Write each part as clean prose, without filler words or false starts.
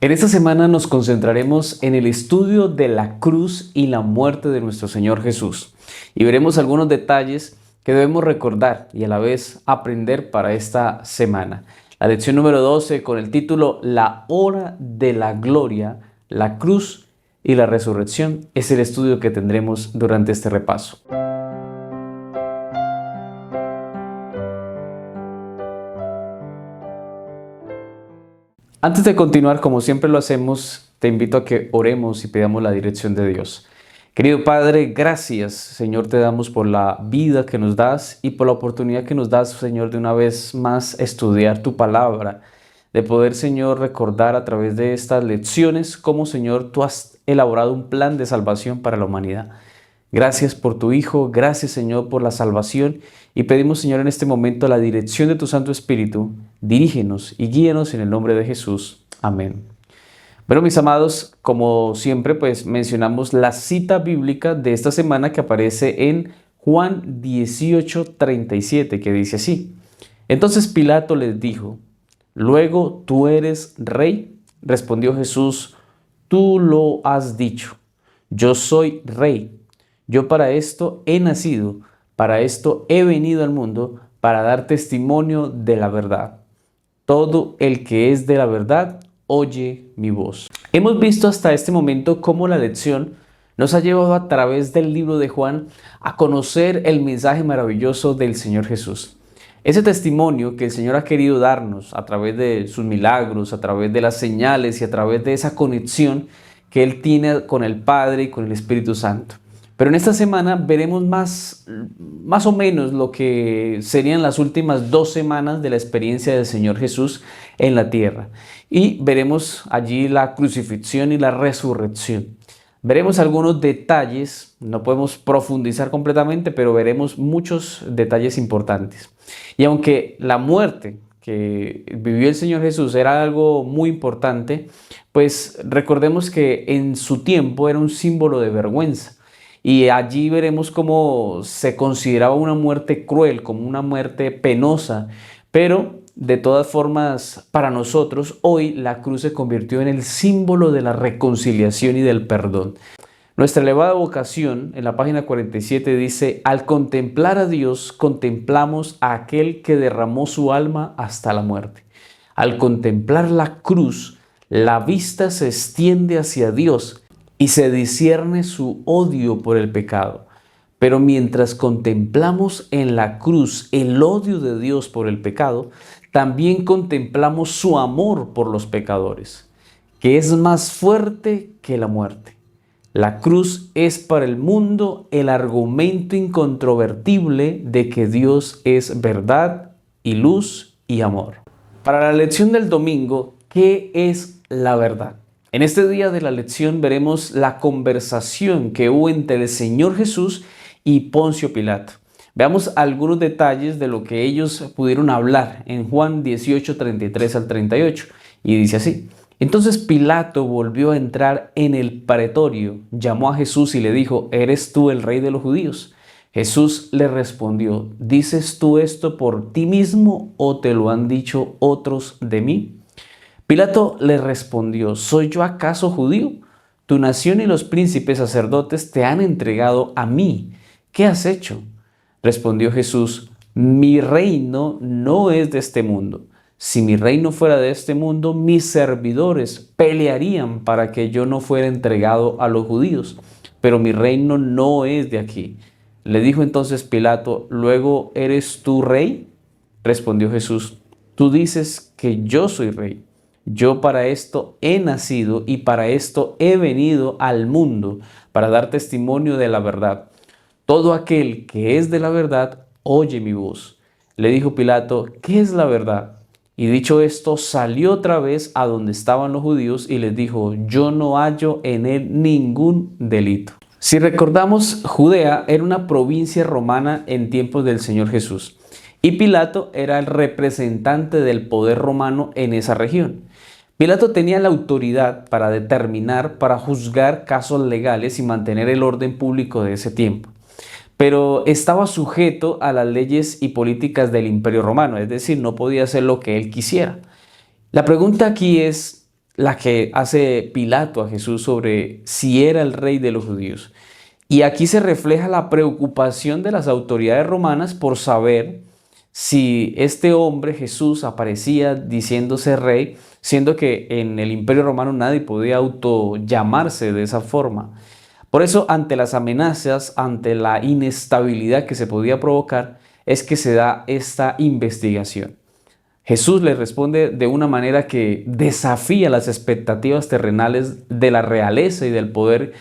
En esta semana nos concentraremos en el estudio de la cruz y la muerte de nuestro Señor Jesús y veremos algunos detalles que debemos recordar y a la vez aprender para esta semana. La lección número 12 con el título La hora de la gloria, la cruz y la resurrección es el estudio que tendremos durante este repaso. Antes de continuar, como siempre lo hacemos, te invito a que oremos y pidamos la dirección de Dios. Querido Padre, gracias, Señor, te damos por la vida que nos das y por la oportunidad que nos das, Señor, de una vez más estudiar tu palabra, de poder, Señor, recordar a través de estas lecciones cómo, Señor, tú has elaborado un plan de salvación para la humanidad. Gracias por tu Hijo, gracias, Señor, por la salvación y pedimos, Señor, en este momento la dirección de tu Santo Espíritu. Dirígenos y guíenos en el nombre de Jesús. Amén. Bueno, mis amados, como siempre, pues mencionamos la cita bíblica de esta semana que aparece en Juan 18:37, que dice así. Entonces Pilato les dijo, «¿Luego tú eres rey?» Respondió Jesús, «Tú lo has dicho. Yo soy rey. Yo para esto he nacido, para esto he venido al mundo, para dar testimonio de la verdad. Todo el que es de la verdad, oye mi voz». Hemos visto hasta este momento cómo la lección nos ha llevado a través del libro de Juan a conocer el mensaje maravilloso del Señor Jesús. Ese testimonio que el Señor ha querido darnos a través de sus milagros, a través de las señales y a través de esa conexión que Él tiene con el Padre y con el Espíritu Santo. Pero en esta semana veremos más o menos lo que serían las últimas 2 semanas de la experiencia del Señor Jesús en la tierra. Y veremos allí la crucifixión y la resurrección. Veremos algunos detalles, no podemos profundizar completamente, pero veremos muchos detalles importantes. Y aunque la muerte que vivió el Señor Jesús era algo muy importante, pues recordemos que en su tiempo era un símbolo de vergüenza. Y allí veremos cómo se consideraba una muerte cruel, como una muerte penosa, pero de todas formas para nosotros hoy la cruz se convirtió en el símbolo de la reconciliación y del perdón. Nuestra elevada vocación en la página 47 dice, al contemplar a Dios contemplamos a aquel que derramó su alma hasta la muerte. Al contemplar la cruz, la vista se extiende hacia Dios y se discierne su odio por el pecado. Pero mientras contemplamos en la cruz el odio de Dios por el pecado, también contemplamos su amor por los pecadores, que es más fuerte que la muerte. La cruz es para el mundo el argumento incontrovertible de que Dios es verdad y luz y amor. Para la lección del domingo, ¿qué es la verdad? En este día de la lección veremos la conversación que hubo entre el Señor Jesús y Poncio Pilato. Veamos algunos detalles de lo que ellos pudieron hablar en Juan 18:33 al 38. Y dice así, entonces Pilato volvió a entrar en el pretorio, llamó a Jesús y le dijo, ¿eres tú el rey de los judíos? Jesús le respondió, ¿dices tú esto por ti mismo o te lo han dicho otros de mí? Pilato le respondió, ¿soy yo acaso judío? Tu nación y los príncipes sacerdotes te han entregado a mí. ¿Qué has hecho? Respondió Jesús, mi reino no es de este mundo. Si mi reino fuera de este mundo, mis servidores pelearían para que yo no fuera entregado a los judíos. Pero mi reino no es de aquí. Le dijo entonces Pilato, ¿luego eres tú rey? Respondió Jesús, tú dices que yo soy rey. Yo para esto he nacido y para esto he venido al mundo, para dar testimonio de la verdad. Todo aquel que es de la verdad, oye mi voz. Le dijo Pilato, ¿qué es la verdad? Y dicho esto, salió otra vez a donde estaban los judíos y les dijo, yo no hallo en él ningún delito. Si recordamos, Judea era una provincia romana en tiempos del Señor Jesús. Y Pilato era el representante del poder romano en esa región. Pilato tenía la autoridad para determinar, para juzgar casos legales y mantener el orden público de ese tiempo. Pero estaba sujeto a las leyes y políticas del Imperio Romano, es decir, no podía hacer lo que él quisiera. La pregunta aquí es, la que hace Pilato a Jesús sobre si era el rey de los judíos. Y aquí se refleja la preocupación de las autoridades romanas por saber si este hombre, Jesús, aparecía diciéndose rey, siendo que en el Imperio Romano nadie podía autollamarse de esa forma. Por eso, ante las amenazas, ante la inestabilidad que se podía provocar, es que se da esta investigación. Jesús le responde de una manera que desafía las expectativas terrenales de la realeza y del poder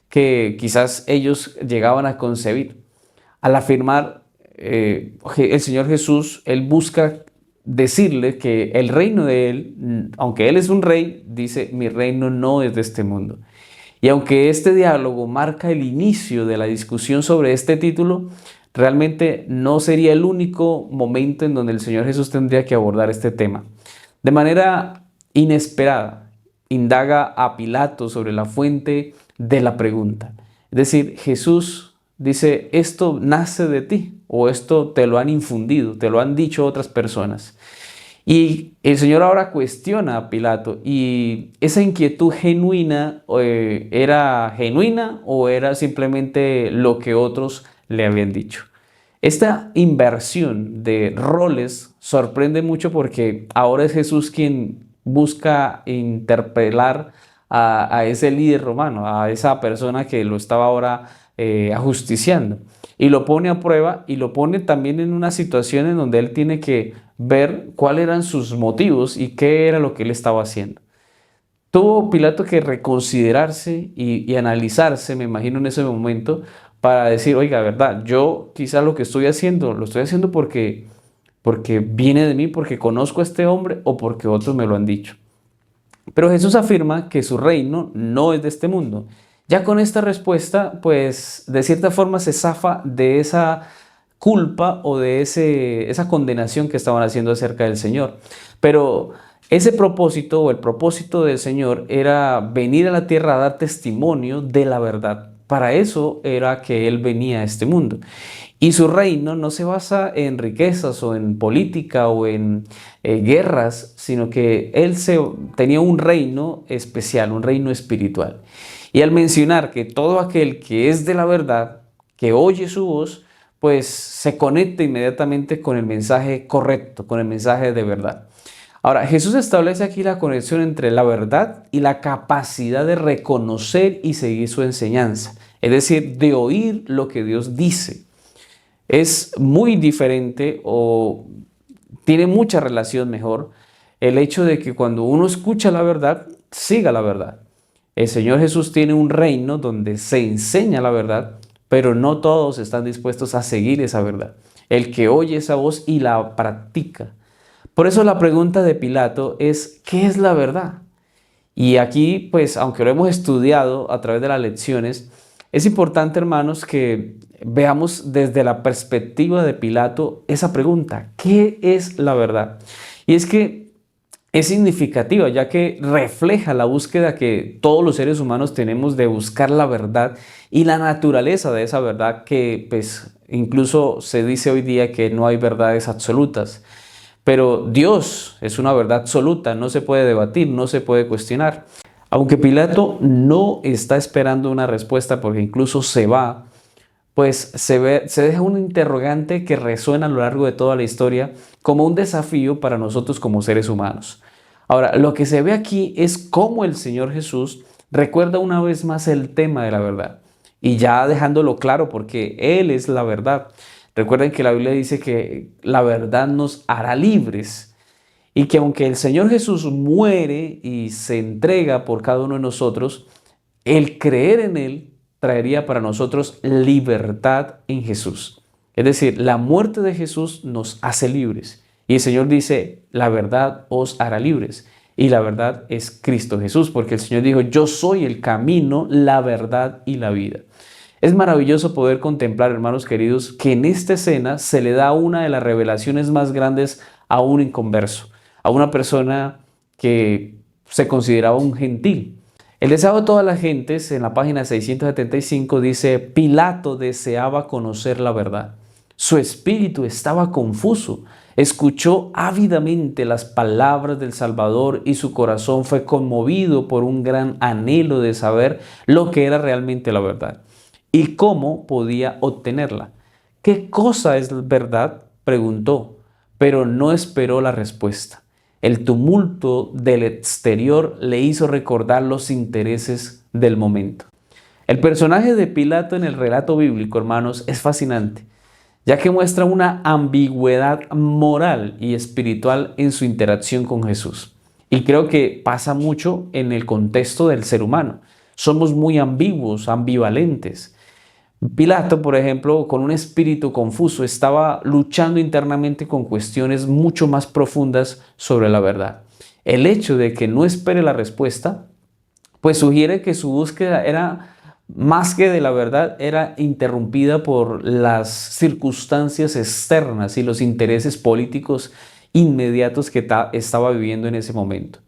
que quizás ellos llegaban a concebir. Al afirmar el Señor Jesús, Él busca decirle que el reino de Él, aunque Él es un rey, dice, mi reino no es de este mundo. Y aunque este diálogo marca el inicio de la discusión sobre este título, realmente no sería el único momento en donde el Señor Jesús tendría que abordar este tema. De manera inesperada, indaga a Pilato sobre la fuente de la pregunta. Es decir, Jesús dice, esto nace de ti o esto te lo han infundido, te lo han dicho otras personas. Y el Señor ahora cuestiona a Pilato y esa inquietud genuina, ¿era genuina o era simplemente lo que otros le habían dicho? Esta inversión de roles sorprende mucho porque ahora es Jesús quien busca interpelar a ese líder romano, a esa persona que lo estaba ahora ajusticiando. Y lo pone a prueba y lo pone también en una situación en donde él tiene que ver cuáles eran sus motivos y qué era lo que él estaba haciendo. Tuvo Pilato que reconsiderarse y analizarse, me imagino en ese momento, para decir, oiga, verdad, yo quizá lo estoy haciendo porque viene de mí, porque conozco a este hombre o porque otros me lo han dicho. Pero Jesús afirma que su reino no es de este mundo. Ya con esta respuesta, pues de cierta forma se zafa de esa culpa o de esa condenación que estaban haciendo acerca del Señor. Pero ese propósito o el propósito del Señor era venir a la tierra a dar testimonio de la verdad. Para eso era que Él venía a este mundo. Y su reino no se basa en riquezas o en política o en guerras, sino que Él tenía un reino especial, un reino espiritual. Y al mencionar que todo aquel que es de la verdad, que oye su voz, pues se conecta inmediatamente con el mensaje correcto, con el mensaje de verdad. Ahora, Jesús establece aquí la conexión entre la verdad y la capacidad de reconocer y seguir su enseñanza, es decir, de oír lo que Dios dice. Es muy diferente o tiene mucha relación mejor el hecho de que cuando uno escucha la verdad, siga la verdad. El Señor Jesús tiene un reino donde se enseña la verdad, pero no todos están dispuestos a seguir esa verdad. El que oye esa voz y la practica. Por eso la pregunta de Pilato es, ¿qué es la verdad? Y aquí, pues, aunque lo hemos estudiado a través de las lecciones, es importante, hermanos, que veamos desde la perspectiva de Pilato esa pregunta, ¿qué es la verdad? Y es que es significativa, ya que refleja la búsqueda que todos los seres humanos tenemos de buscar la verdad y la naturaleza de esa verdad que, pues, incluso se dice hoy día que no hay verdades absolutas. Pero Dios es una verdad absoluta, no se puede debatir, no se puede cuestionar. Aunque Pilato no está esperando una respuesta porque incluso se va, pues se deja un interrogante que resuena a lo largo de toda la historia como un desafío para nosotros como seres humanos. Ahora, lo que se ve aquí es cómo el Señor Jesús recuerda una vez más el tema de la verdad y ya dejándolo claro porque Él es la verdad. Recuerden que la Biblia dice que la verdad nos hará libres. Y que aunque el Señor Jesús muere y se entrega por cada uno de nosotros, el creer en Él traería para nosotros libertad en Jesús. Es decir, la muerte de Jesús nos hace libres. Y el Señor dice, la verdad os hará libres. Y la verdad es Cristo Jesús, porque el Señor dijo, yo soy el camino, la verdad y la vida. Es maravilloso poder contemplar, hermanos queridos, que en esta escena se le da una de las revelaciones más grandes a un inconverso, a una persona que se consideraba un gentil. El deseo de todas las gentes, en la página 675, dice, Pilato deseaba conocer la verdad. Su espíritu estaba confuso. Escuchó ávidamente las palabras del Salvador y su corazón fue conmovido por un gran anhelo de saber lo que era realmente la verdad y cómo podía obtenerla. ¿Qué cosa es verdad?, preguntó, pero no esperó la respuesta. El tumulto del exterior le hizo recordar los intereses del momento. El personaje de Pilato en el relato bíblico, hermanos, es fascinante, ya que muestra una ambigüedad moral y espiritual en su interacción con Jesús. Y creo que pasa mucho en el contexto del ser humano. Somos muy ambiguos, ambivalentes. Pilato, por ejemplo, con un espíritu confuso, estaba luchando internamente con cuestiones mucho más profundas sobre la verdad. El hecho de que no espere la respuesta, pues sugiere que su búsqueda era más que de la verdad, era interrumpida por las circunstancias externas y los intereses políticos inmediatos que estaba viviendo en ese momento.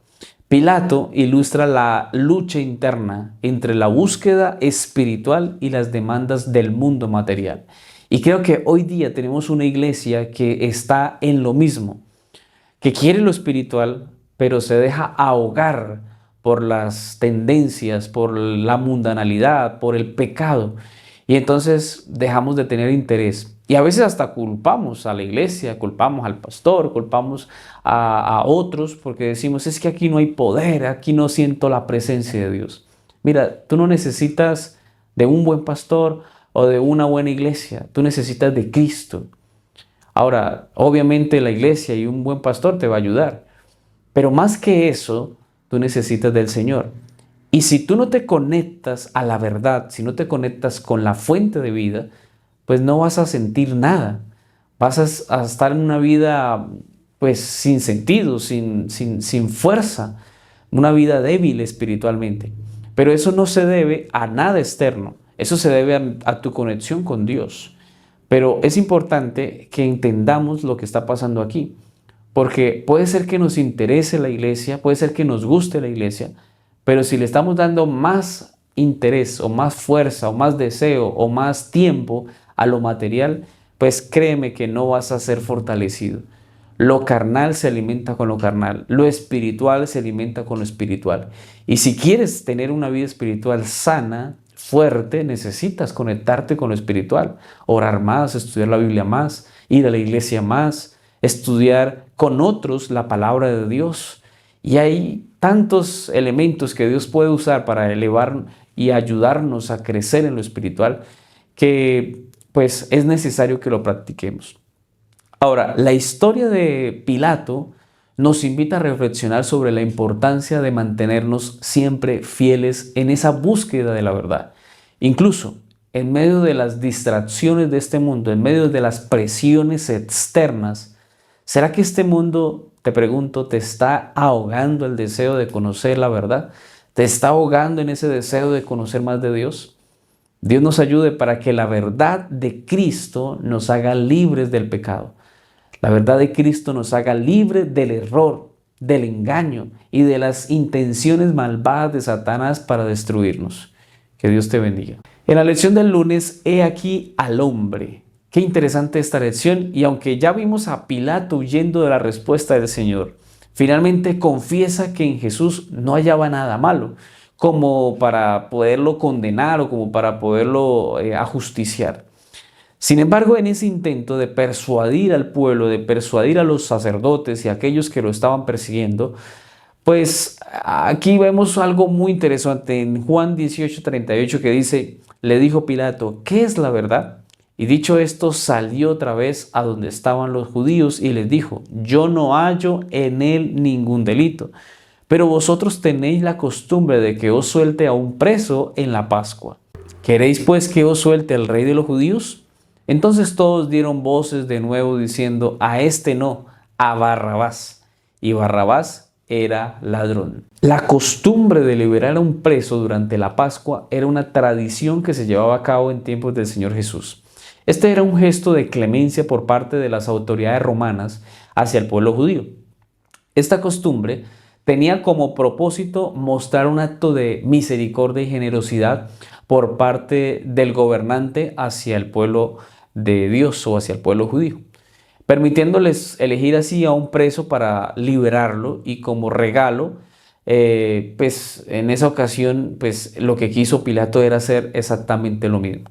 Pilato ilustra la lucha interna entre la búsqueda espiritual y las demandas del mundo material. Y creo que hoy día tenemos una iglesia que está en lo mismo, que quiere lo espiritual, pero se deja ahogar por las tendencias, por la mundanalidad, por el pecado. Y entonces dejamos de tener interés. Y a veces hasta culpamos a la iglesia, culpamos al pastor, culpamos a otros porque decimos, es que aquí no hay poder, aquí no siento la presencia de Dios. Mira, tú no necesitas de un buen pastor o de una buena iglesia, tú necesitas de Cristo. Ahora, obviamente la iglesia y un buen pastor te va a ayudar, pero más que eso, tú necesitas del Señor. Y si tú no te conectas a la verdad, si no te conectas con la fuente de vida, pues no vas a sentir nada. Vas a estar en una vida pues sin sentido, sin fuerza, una vida débil espiritualmente. Pero eso no se debe a nada externo, eso se debe a tu conexión con Dios. Pero es importante que entendamos lo que está pasando aquí, porque puede ser que nos interese la iglesia, puede ser que nos guste la iglesia, pero si le estamos dando más interés o más fuerza o más deseo o más tiempo a lo material, pues créeme que no vas a ser fortalecido. Lo carnal se alimenta con lo carnal, lo espiritual se alimenta con lo espiritual. Y si quieres tener una vida espiritual sana, fuerte, necesitas conectarte con lo espiritual, orar más, estudiar la Biblia más, ir a la iglesia más, estudiar con otros la palabra de Dios. Y hay tantos elementos que Dios puede usar para elevar y ayudarnos a crecer en lo espiritual que pues es necesario que lo practiquemos. Ahora, la historia de Pilato nos invita a reflexionar sobre la importancia de mantenernos siempre fieles en esa búsqueda de la verdad. Incluso en medio de las distracciones de este mundo, en medio de las presiones externas, ¿será que este mundo, te pregunto, te está ahogando el deseo de conocer la verdad? ¿Te está ahogando en ese deseo de conocer más de Dios? Dios nos ayude para que la verdad de Cristo nos haga libres del pecado. La verdad de Cristo nos haga libres del error, del engaño y de las intenciones malvadas de Satanás para destruirnos. Que Dios te bendiga. En la lección del lunes, he aquí al hombre. Qué interesante esta lección, y aunque ya vimos a Pilato huyendo de la respuesta del Señor, finalmente confiesa que en Jesús no hallaba nada malo, como para poderlo condenar o como para poderlo ajusticiar. Sin embargo, en ese intento de persuadir al pueblo, de persuadir a los sacerdotes y a aquellos que lo estaban persiguiendo, pues aquí vemos algo muy interesante en Juan 18:38 que dice, le dijo Pilato, ¿qué es la verdad? Y dicho esto, salió otra vez a donde estaban los judíos y les dijo, yo no hallo en él ningún delito, pero vosotros tenéis la costumbre de que os suelte a un preso en la Pascua. ¿Queréis pues que os suelte el rey de los judíos? Entonces todos dieron voces de nuevo diciendo, a este no, a Barrabás. Y Barrabás era ladrón. La costumbre de liberar a un preso durante la Pascua era una tradición que se llevaba a cabo en tiempos del Señor Jesús. Este era un gesto de clemencia por parte de las autoridades romanas hacia el pueblo judío. Esta costumbre tenía como propósito mostrar un acto de misericordia y generosidad por parte del gobernante hacia el pueblo de Dios o hacia el pueblo judío. permitiéndoles elegir así a un preso para liberarlo y como regalo, pues en esa ocasión, pues lo que quiso Pilato era hacer exactamente lo mismo.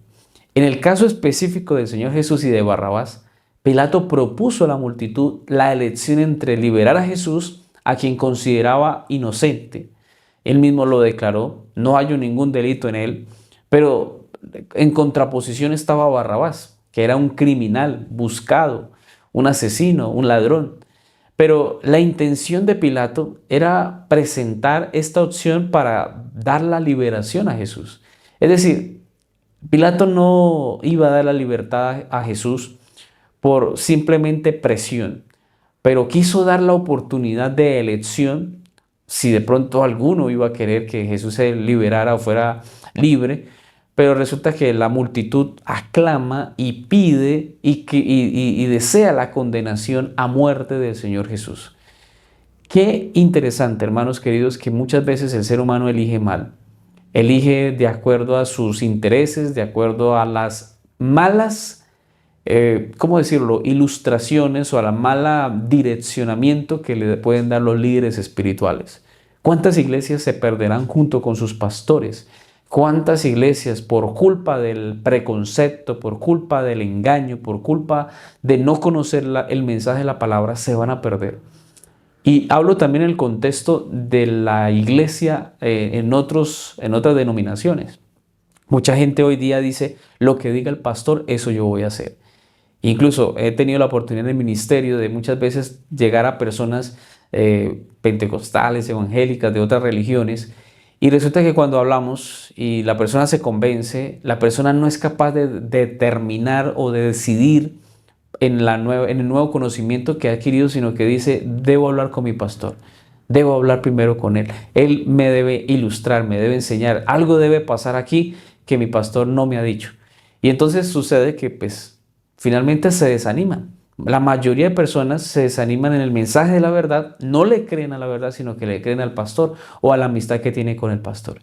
En el caso específico del Señor Jesús y de Barrabás, Pilato propuso a la multitud la elección entre liberar a Jesús, a quien consideraba inocente. Él mismo lo declaró, no hay ningún delito en él, pero en contraposición estaba Barrabás, que era un criminal buscado, un asesino, un ladrón. Pero la intención de Pilato era presentar esta opción para dar la liberación a Jesús. Es decir, Pilato no iba a dar la libertad a Jesús por simplemente presión, pero quiso dar la oportunidad de elección si de pronto alguno iba a querer que Jesús se liberara o fuera libre, pero resulta que la multitud aclama y pide y desea la condenación a muerte del Señor Jesús. Qué interesante, hermanos queridos, que muchas veces el ser humano elige mal. Elige de acuerdo a sus intereses, de acuerdo a las malas, ¿cómo decirlo?, ilustraciones o a la mala direccionamiento que le pueden dar los líderes espirituales. ¿Cuántas iglesias se perderán junto con sus pastores? ¿Cuántas iglesias por culpa del preconcepto, por culpa del engaño, por culpa de no conocer el mensaje de la palabra se van a perder? Y hablo también en el contexto de la iglesia en otras denominaciones. Mucha gente hoy día dice, lo que diga el pastor, eso yo voy a hacer. Incluso he tenido la oportunidad en el ministerio de muchas veces llegar a personas pentecostales, evangélicas, de otras religiones, y resulta que cuando hablamos y la persona se convence, la persona no es capaz de determinar o de decidir en el nuevo conocimiento que ha adquirido, sino que dice, debo hablar con mi pastor, debo hablar primero con él, él me debe ilustrar, me debe enseñar, algo debe pasar aquí que mi pastor no me ha dicho. Y entonces sucede que pues finalmente se desaniman. La mayoría de personas se desaniman en el mensaje de la verdad, no le creen a la verdad, sino que le creen al pastor o a la amistad que tiene con el pastor.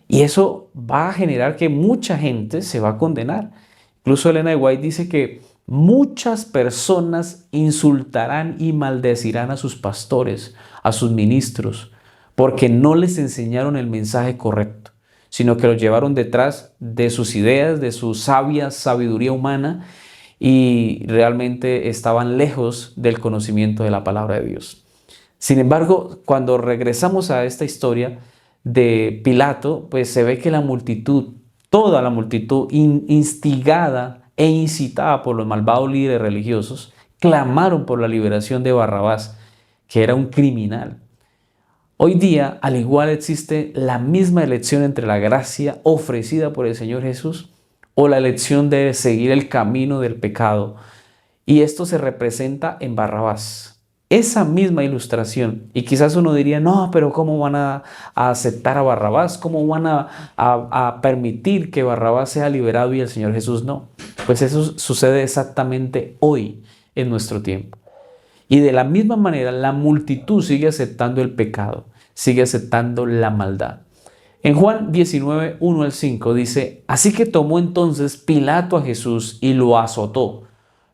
Y eso va a generar que mucha gente se va a condenar. Incluso Elena de White dice que muchas personas insultarán y maldecirán a sus pastores, a sus ministros, porque no les enseñaron el mensaje correcto, sino que los llevaron detrás de sus ideas, de su sabia sabiduría humana, y realmente estaban lejos del conocimiento de la palabra de Dios. Sin embargo, cuando regresamos a esta historia de Pilato, pues se ve que la multitud, toda la multitud, instigada e incitada por los malvados líderes religiosos, clamaron por la liberación de Barrabás, que era un criminal. Hoy día, al igual, existe la misma elección entre la gracia ofrecida por el Señor Jesús o la elección de seguir el camino del pecado. Y esto se representa en Barrabás. Esa misma ilustración. Y quizás uno diría, no, pero ¿cómo van a aceptar a Barrabás? ¿Cómo van a permitir que Barrabás sea liberado y el Señor Jesús no? Pues eso sucede exactamente hoy en nuestro tiempo. Y de la misma manera, la multitud sigue aceptando el pecado, sigue aceptando la maldad. En Juan 19, 1 al 5 dice, así que tomó entonces Pilato a Jesús y lo azotó.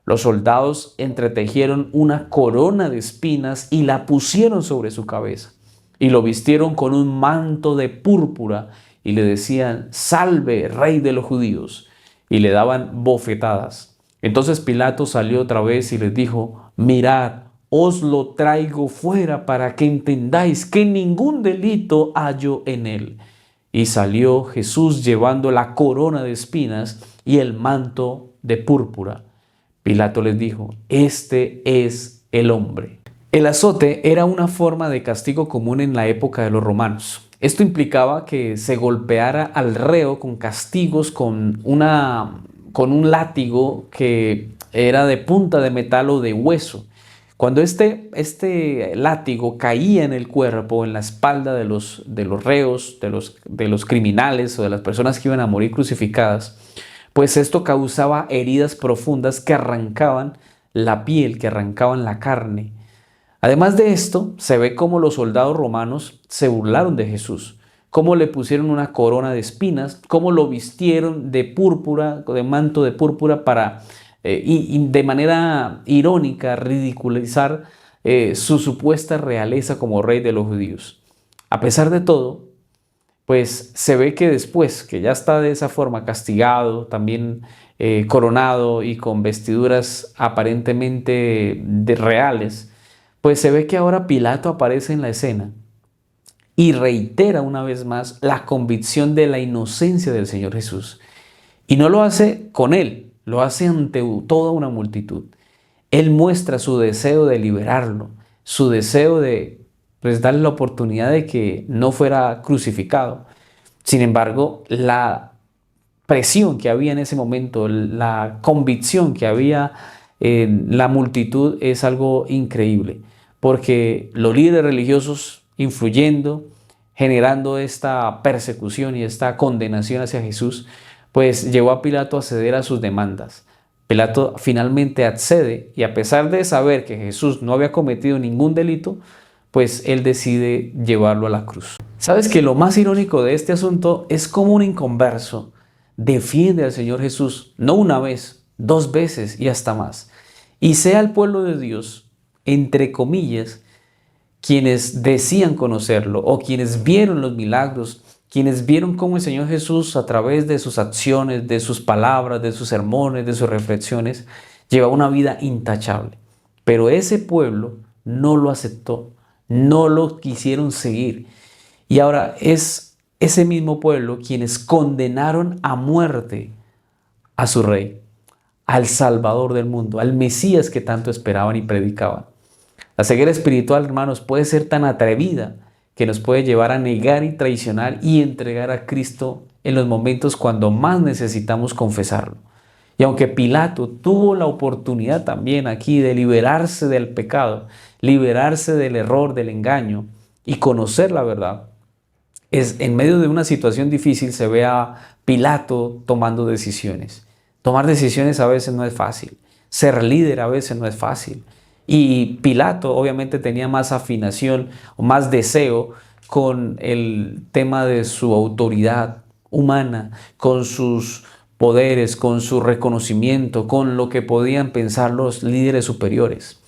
Los soldados entretejieron una corona de espinas y la pusieron sobre su cabeza. Y lo vistieron con un manto de púrpura y le decían, salve, rey de los judíos. Y le daban bofetadas. Entonces Pilato salió otra vez y les dijo, mirad, os lo traigo fuera para que entendáis que ningún delito hallo en él. Y salió Jesús llevando la corona de espinas y el manto de púrpura. Pilato les dijo, este es el hombre. El azote era una forma de castigo común en la época de los romanos. Esto implicaba que se golpeara al reo con castigos con un látigo que era de punta de metal o de hueso. Cuando este látigo caía en el cuerpo, en la espalda de los reos, de los criminales o de las personas que iban a morir crucificadas, pues esto causaba heridas profundas que arrancaban la piel, que arrancaban la carne. Además de esto, se ve cómo los soldados romanos se burlaron de Jesús, cómo le pusieron una corona de espinas, cómo lo vistieron de púrpura, de manto de púrpura para y de manera irónica ridiculizar su supuesta realeza como rey de los judíos. A pesar de todo, pues se ve que después que ya está de esa forma castigado, también coronado y con vestiduras aparentemente reales, pues se ve que ahora Pilato aparece en la escena y reitera una vez más la convicción de la inocencia del Señor Jesús. Y no lo hace con él, lo hace ante toda una multitud. Él muestra su deseo de liberarlo, su deseo de darle la oportunidad de que no fuera crucificado. Sin embargo, la presión que había en ese momento, la convicción que había en la multitud es algo increíble, porque los líderes religiosos influyendo, generando esta persecución y esta condenación hacia Jesús, pues llevó a Pilato a ceder a sus demandas. Pilato finalmente accede y a pesar de saber que Jesús no había cometido ningún delito, pues él decide llevarlo a la cruz. ¿Sabes que lo más irónico de este asunto es cómo un inconverso defiende al Señor Jesús, no una vez, dos veces y hasta más? Y sea el pueblo de Dios, entre comillas, quienes decían conocerlo o quienes vieron los milagros, quienes vieron cómo el Señor Jesús a través de sus acciones, de sus palabras, de sus sermones, de sus reflexiones, llevaba una vida intachable. Pero ese pueblo no lo aceptó, no lo quisieron seguir. Y ahora es ese mismo pueblo quienes condenaron a muerte a su rey, al Salvador del mundo, al Mesías que tanto esperaban y predicaban. La ceguera espiritual, hermanos, puede ser tan atrevida que nos puede llevar a negar y traicionar y entregar a Cristo en los momentos cuando más necesitamos confesarlo. Y aunque Pilato tuvo la oportunidad también aquí de liberarse del pecado, liberarse del error, del engaño y conocer la verdad, en medio de una situación difícil se ve a Pilato tomando decisiones. Tomar decisiones a veces no es fácil. Ser líder a veces no es fácil. Y Pilato obviamente tenía más afinación o más deseo con el tema de su autoridad humana, con sus poderes, con su reconocimiento, con lo que podían pensar los líderes superiores.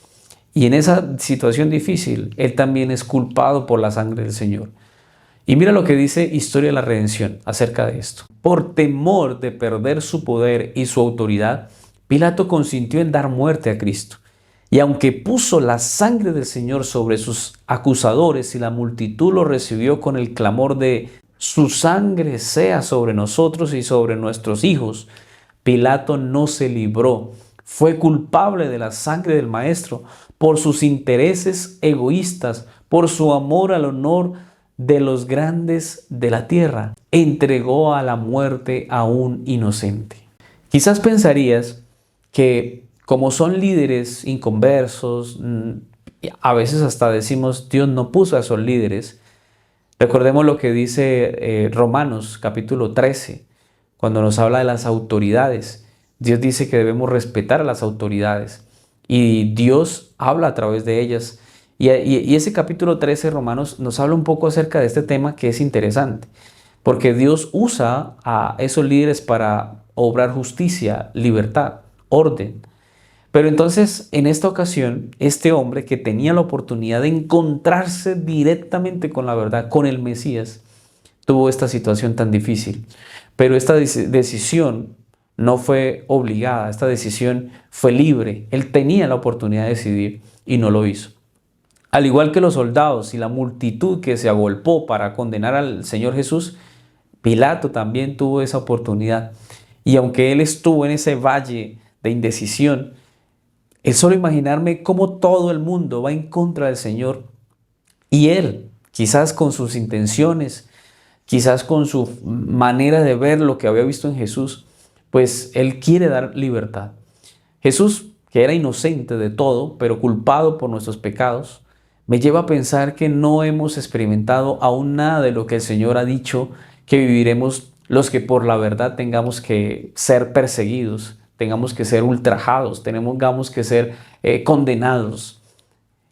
Y en esa situación difícil, él también es culpado por la sangre del Señor. Y mira lo que dice Historia de la Redención acerca de esto. Por temor de perder su poder y su autoridad, Pilato consintió en dar muerte a Cristo. Y aunque puso la sangre del Señor sobre sus acusadores y la multitud lo recibió con el clamor de su sangre sea sobre nosotros y sobre nuestros hijos, Pilato no se libró. Fue culpable de la sangre del Maestro por sus intereses egoístas, por su amor al honor de los grandes de la tierra. Entregó a la muerte a un inocente. Quizás pensarías que como son líderes inconversos, a veces hasta decimos Dios no puso a esos líderes. Recordemos lo que dice Romanos capítulo 13, cuando nos habla de las autoridades. Dios dice que debemos respetar a las autoridades y Dios habla a través de ellas. Y ese capítulo 13 de Romanos nos habla un poco acerca de este tema que es interesante, porque Dios usa a esos líderes para obrar justicia, libertad, orden. Pero entonces, en esta ocasión, este hombre que tenía la oportunidad de encontrarse directamente con la verdad, con el Mesías, tuvo esta situación tan difícil. Pero esta decisión no fue obligada, esta decisión fue libre. Él tenía la oportunidad de decidir y no lo hizo. Al igual que los soldados y la multitud que se agolpó para condenar al Señor Jesús, Pilato también tuvo esa oportunidad. Y aunque él estuvo en ese valle de indecisión, es solo imaginarme cómo todo el mundo va en contra del Señor y él, quizás con sus intenciones, quizás con su manera de ver lo que había visto en Jesús, pues él quiere dar libertad. Jesús, que era inocente de todo, pero culpado por nuestros pecados, me lleva a pensar que no hemos experimentado aún nada de lo que el Señor ha dicho que viviremos los que por la verdad tengamos que ser perseguidos, tengamos que ser ultrajados, tengamos que ser condenados.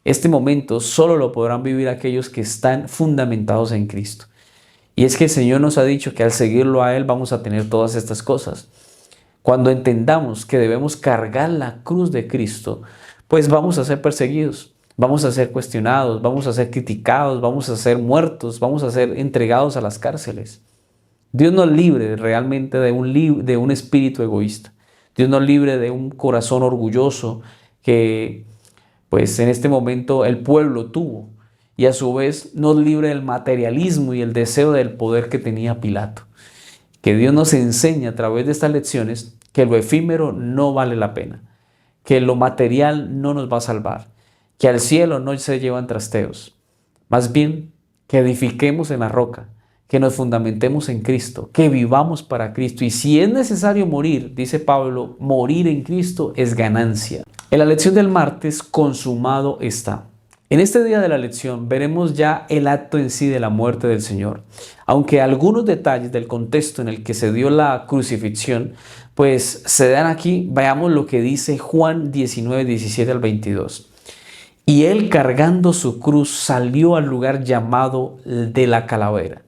Este momento solo lo podrán vivir aquellos que están fundamentados en Cristo. Y es que el Señor nos ha dicho que al seguirlo a Él vamos a tener todas estas cosas. cuando entendamos que debemos cargar la cruz de Cristo, pues vamos a ser perseguidos, vamos a ser cuestionados, vamos a ser criticados, vamos a ser muertos, vamos a ser entregados a las cárceles. Dios nos libre realmente de un espíritu egoísta. Dios nos libre de un corazón orgulloso que pues en este momento el pueblo tuvo. Y a su vez nos libre del materialismo y el deseo del poder que tenía Pilato. Que Dios nos enseña a través de estas lecciones que lo efímero no vale la pena, que lo material no nos va a salvar, que al cielo no se llevan trasteos. Más bien, que edifiquemos en la roca, que nos fundamentemos en Cristo, que vivamos para Cristo. Y si es necesario morir, dice Pablo, morir en Cristo es ganancia. En la lección del martes, consumado está. En este día de la lección veremos ya el acto en sí de la muerte del Señor. Aunque algunos detalles del contexto en el que se dio la crucifixión, pues se dan aquí, veamos lo que dice Juan 19, 17 al 22. Y él cargando su cruz salió al lugar llamado de la calavera,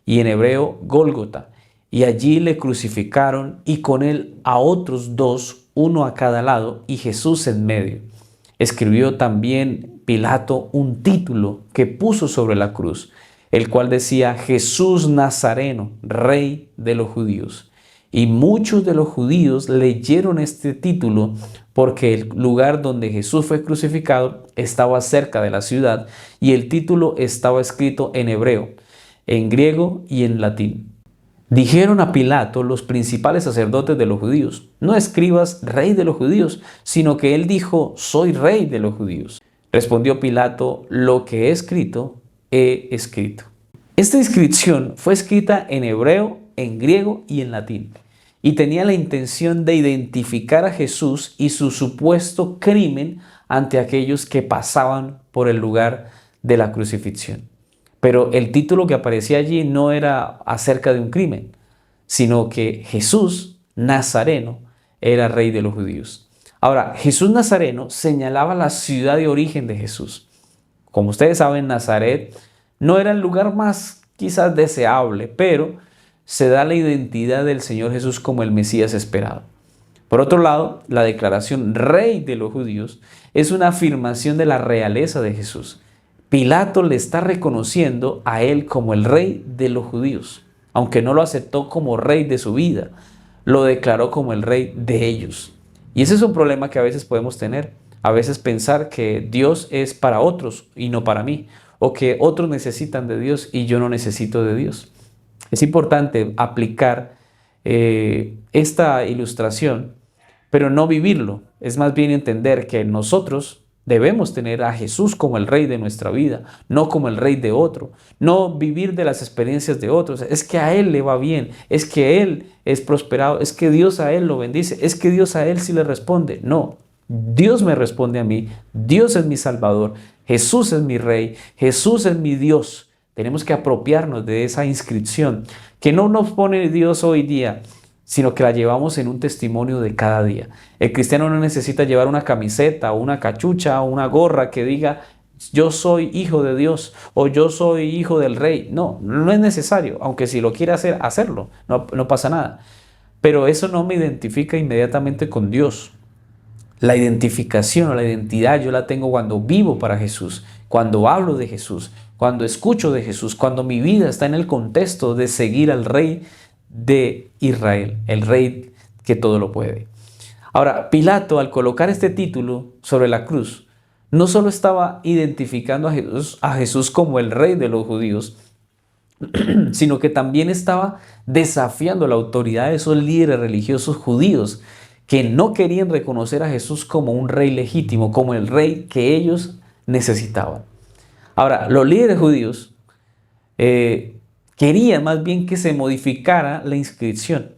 y en hebreo Gólgota, y allí le crucificaron y con él a otros dos, uno a cada lado, y Jesús en medio. Escribió también Pilato un título que puso sobre la cruz, el cual decía: Jesús Nazareno, Rey de los judíos. Y muchos de los judíos leyeron este título porque el lugar donde Jesús fue crucificado estaba cerca de la ciudad y el título estaba escrito en hebreo, en griego y en latín. Dijeron a Pilato los principales sacerdotes de los judíos: no escribas Rey de los judíos, sino que él dijo: soy Rey de los judíos. Respondió Pilato: lo que he escrito. Esta inscripción fue escrita en hebreo, en griego y en latín, y tenía la intención de identificar a Jesús y su supuesto crimen ante aquellos que pasaban por el lugar de la crucifixión. Pero el título que aparecía allí no era acerca de un crimen, sino que Jesús Nazareno era Rey de los judíos. Ahora, Jesús Nazareno señalaba la ciudad de origen de Jesús. Como ustedes saben, Nazaret no era el lugar más quizás deseable, pero se da la identidad del Señor Jesús como el Mesías esperado. Por otro lado, la declaración Rey de los judíos es una afirmación de la realeza de Jesús. Pilato le está reconociendo a él como el Rey de los judíos, aunque no lo aceptó como rey de su vida, lo declaró como el rey de ellos. Y ese es un problema que a veces podemos tener, a veces pensar que Dios es para otros y no para mí, o que otros necesitan de Dios y yo no necesito de Dios. Es importante aplicar esta ilustración, pero no vivirlo. Es más bien entender que nosotros debemos tener a Jesús como el Rey de nuestra vida, no como el rey de otro. No vivir de las experiencias de otros. Es que a Él le va bien, es que Él es prosperado, es que Dios a Él lo bendice, es que Dios a Él sí le responde. No, Dios me responde a mí, Dios es mi Salvador, Jesús es mi Rey, Jesús es mi Dios. Tenemos que apropiarnos de esa inscripción que no nos pone Dios hoy día, sino que la llevamos en un testimonio de cada día. El cristiano no necesita llevar una camiseta o una cachucha o una gorra que diga yo soy hijo de Dios o yo soy hijo del Rey. No, no es necesario, aunque si lo quiere hacer, hacerlo, no pasa nada. Pero eso no me identifica inmediatamente con Dios. La identificación o la identidad yo la tengo cuando vivo para Jesús, cuando hablo de Jesús, cuando escucho de Jesús, cuando mi vida está en el contexto de seguir al Rey de Israel, el Rey que todo lo puede. Ahora, Pilato, al colocar este título sobre la cruz, no solo estaba identificando a Jesús como el Rey de los judíos, sino que también estaba desafiando la autoridad de esos líderes religiosos judíos que no querían reconocer a Jesús como un rey legítimo, como el rey que ellos necesitaban. Ahora, los líderes judíos querían más bien que se modificara la inscripción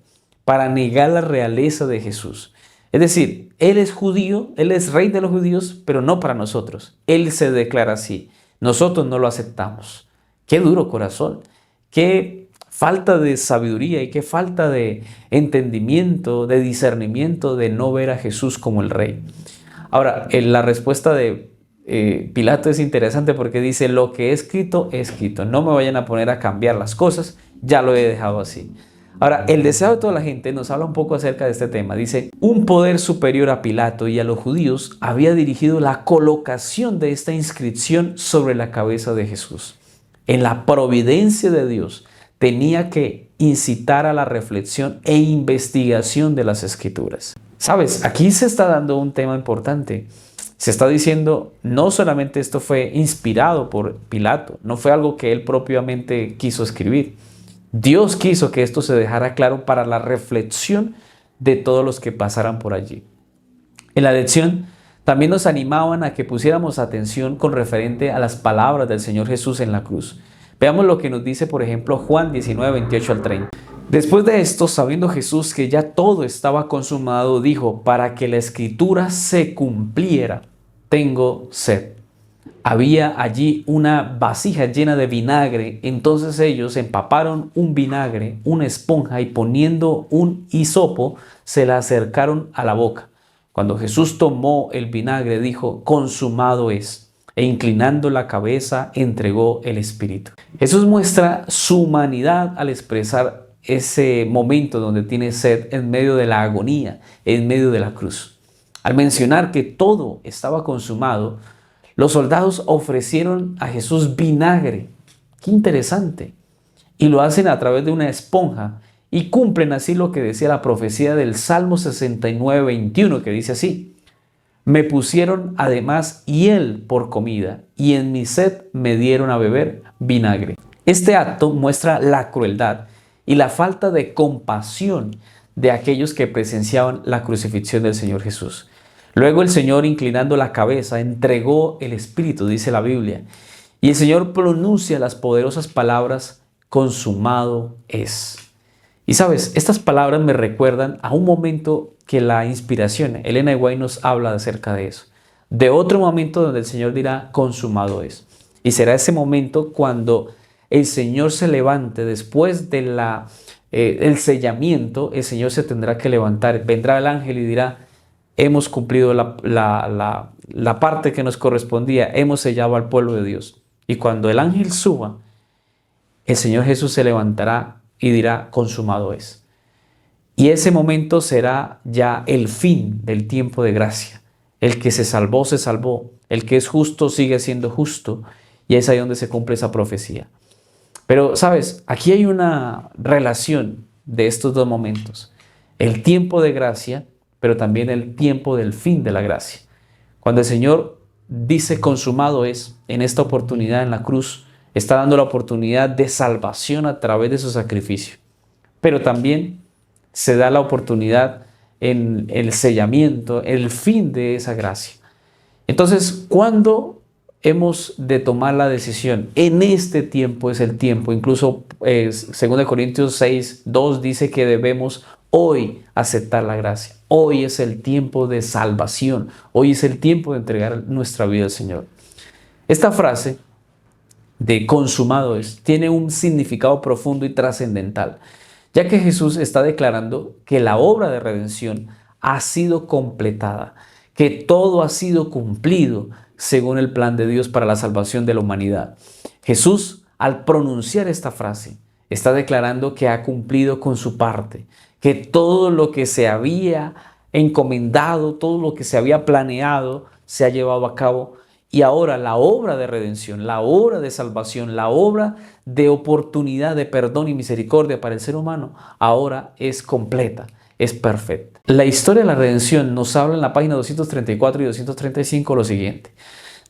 para negar la realeza de Jesús. Es decir, Él es judío, Él es rey de los judíos, pero no para nosotros. Él se declara así. Nosotros no lo aceptamos. Qué duro corazón, qué falta de sabiduría y qué falta de entendimiento, de discernimiento de no ver a Jesús como el rey. Ahora, la respuesta de Pilato es interesante porque dice: lo que he escrito, no me vayan a poner a cambiar las cosas, ya lo he dejado así. Ahora, el deseo de toda la gente nos habla un poco acerca de este tema. Dice, un poder superior a Pilato y a los judíos había dirigido la colocación de esta inscripción sobre la cabeza de Jesús. En la providencia de Dios tenía que incitar a la reflexión e investigación de las Escrituras. ¿Sabes? Aquí se está dando un tema importante. Se está diciendo, no solamente esto fue inspirado por Pilato, no fue algo que él propiamente quiso escribir. Dios quiso que esto se dejara claro para la reflexión de todos los que pasaran por allí. En la lección también nos animaban a que pusiéramos atención con referente a las palabras del Señor Jesús en la cruz. Veamos lo que nos dice, por ejemplo, Juan 19, 28 al 30. Después de esto, sabiendo Jesús que ya todo estaba consumado, dijo, para que la escritura se cumpliera, tengo sed. Había allí una vasija llena de vinagre, entonces ellos empaparon un vinagre, una esponja y poniendo un hisopo, se la acercaron a la boca. Cuando Jesús tomó el vinagre, dijo, consumado es, e inclinando la cabeza, entregó el espíritu. Jesús muestra su humanidad al expresar ese momento donde tiene sed en medio de la agonía, en medio de la cruz. Al mencionar que todo estaba consumado, los soldados ofrecieron a Jesús vinagre. ¡Qué interesante! Y lo hacen a través de una esponja y cumplen así lo que decía la profecía del Salmo 69, 21, que dice así: me pusieron además hiel por comida y en mi sed me dieron a beber vinagre. Este acto muestra la crueldad y la falta de compasión de aquellos que presenciaban la crucifixión del Señor Jesús. Luego el Señor, inclinando la cabeza, entregó el Espíritu, dice la Biblia. Y el Señor pronuncia las poderosas palabras, consumado es. Y sabes, estas palabras me recuerdan a un momento que la inspiración, Elena de White nos habla acerca de eso. De otro momento donde el Señor dirá, consumado es. Y será ese momento cuando el Señor se levante después de el sellamiento, el Señor se tendrá que levantar. Vendrá el ángel y dirá, hemos cumplido la parte que nos correspondía, hemos sellado al pueblo de Dios. Y cuando el ángel suba, el Señor Jesús se levantará y dirá, consumado es. Y ese momento será ya el fin del tiempo de gracia. El que se salvó, se salvó. El que es justo sigue siendo justo. Y es ahí donde se cumple esa profecía. Pero, ¿sabes? Aquí hay una relación de estos dos momentos. El tiempo de gracia, pero también el tiempo del fin de la gracia. Cuando el Señor dice consumado es, en esta oportunidad en la cruz, está dando la oportunidad de salvación a través de su sacrificio. Pero también se da la oportunidad en el sellamiento, el fin de esa gracia. Entonces, ¿cuándo hemos de tomar la decisión? En este tiempo es el tiempo. Incluso 2 Corintios 6, 2 dice que debemos hoy aceptar la gracia. Hoy es el tiempo de salvación. Hoy es el tiempo de entregar nuestra vida al Señor. Esta frase de consumado es tiene un significado profundo y trascendental, ya que Jesús está declarando que la obra de redención ha sido completada, que todo ha sido cumplido según el plan de Dios para la salvación de la humanidad. Jesús, al pronunciar esta frase, está declarando que ha cumplido con su parte, que todo lo que se había encomendado, todo lo que se había planeado, se ha llevado a cabo. Y ahora la obra de redención, la obra de salvación, la obra de oportunidad de perdón y misericordia para el ser humano, ahora es completa, es perfecta. La historia de la redención nos habla en la página 234 y 235 lo siguiente.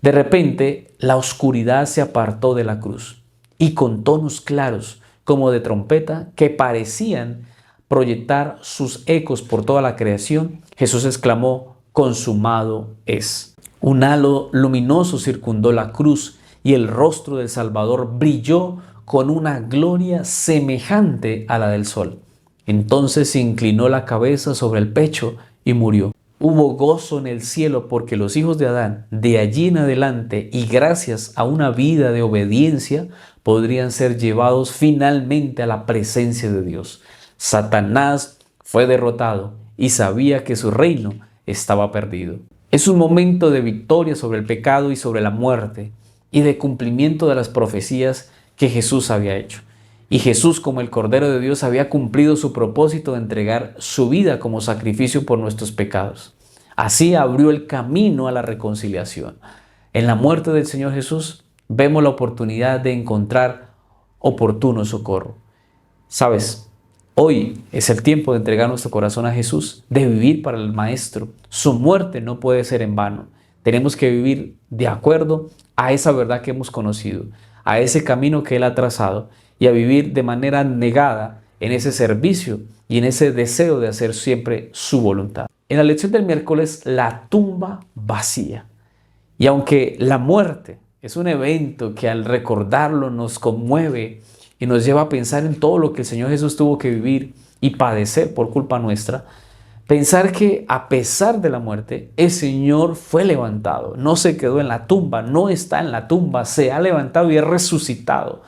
De repente, la oscuridad se apartó de la cruz y con tonos claros, como de trompeta, que parecían proyectar sus ecos por toda la creación, Jesús exclamó, consumado es. Un halo luminoso circundó la cruz y el rostro del Salvador brilló con una gloria semejante a la del sol. Entonces se inclinó la cabeza sobre el pecho y murió. Hubo gozo en el cielo porque los hijos de Adán, de allí en adelante y gracias a una vida de obediencia, podrían ser llevados finalmente a la presencia de Dios. Satanás fue derrotado y sabía que su reino estaba perdido. Es un momento de victoria sobre el pecado y sobre la muerte y de cumplimiento de las profecías que Jesús había hecho. Y Jesús, como el Cordero de Dios, había cumplido su propósito de entregar su vida como sacrificio por nuestros pecados. Así abrió el camino a la reconciliación. En la muerte del Señor Jesús vemos la oportunidad de encontrar oportuno socorro. ¿Sabes? Hoy es el tiempo de entregar nuestro corazón a Jesús, de vivir para el Maestro. Su muerte no puede ser en vano. Tenemos que vivir de acuerdo a esa verdad que hemos conocido, a ese camino que Él ha trazado y a vivir de manera negada en ese servicio y en ese deseo de hacer siempre su voluntad. En la lección del miércoles, la tumba vacía. Y aunque la muerte es un evento que al recordarlo nos conmueve y nos lleva a pensar en todo lo que el Señor Jesús tuvo que vivir y padecer por culpa nuestra, pensar que a pesar de la muerte, el Señor fue levantado, no se quedó en la tumba, no está en la tumba, se ha levantado y es resucitado.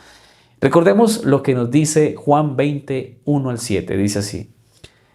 Recordemos lo que nos dice Juan 20, 1 al 7, dice así: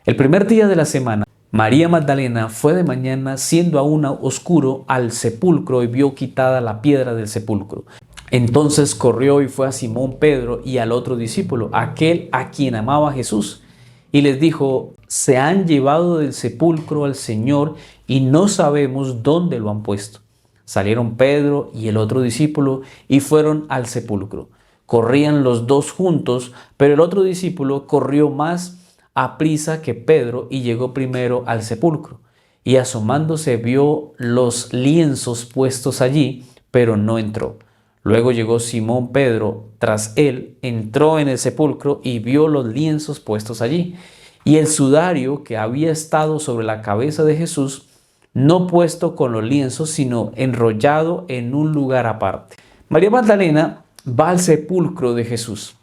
el primer día de la semana, María Magdalena fue de mañana, siendo aún oscuro, al sepulcro y vio quitada la piedra del sepulcro. Entonces corrió y fue a Simón Pedro y al otro discípulo, aquel a quien amaba Jesús, y les dijo: se han llevado del sepulcro al Señor y no sabemos dónde lo han puesto. Salieron Pedro y el otro discípulo y fueron al sepulcro. Corrían los dos juntos, pero el otro discípulo corrió más aprisa que Pedro y llegó primero al sepulcro. Y asomándose vio los lienzos puestos allí, pero no entró. Luego llegó Simón Pedro tras él, entró en el sepulcro y vio los lienzos puestos allí, y el sudario que había estado sobre la cabeza de Jesús, no puesto con los lienzos, sino enrollado en un lugar aparte. María Magdalena va al sepulcro de Jesús